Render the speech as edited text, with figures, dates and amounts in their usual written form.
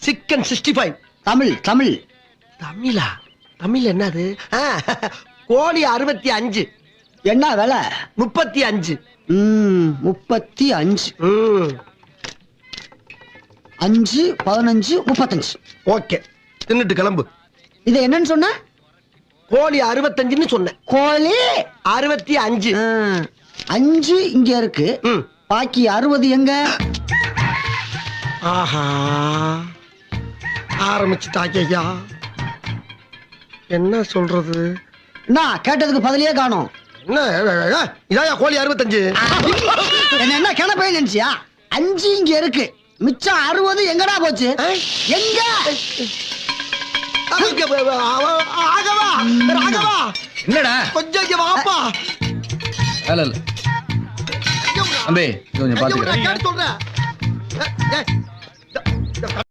Chicken 65. Tamil Tamil. தமிழா? தமிழ் என்னது? கோழி 65. என்ன விலை? 35. 35. 5 15 35. ஓகே, தின்னுட்டு கிளம்பு. இது என்னன்னு சொன்ன? கோழி 65ன்னு சொன்னேன். கோழி 65. 5 இங்க இருக்கு, பாக்கி 60 எங்க? ஆஹா, ஆரம்பிச்சுட்டாக்கையா. என்ன சொல்றது? நான் கேட்டதுக்கு பதிலே காணோம். என்ன இதாயா கோழி 65? என்ன கிணப்பே நினைச்சியா? 5 இங்க இருக்கு, மிச்சம் 60 எங்கடா போச்சு? எங்க? என்னடா கொஞ்சம் இங்க வாப்பா. தம்பி கொஞ்சம் பாத்துக்கிறேன். சொல்றேன்.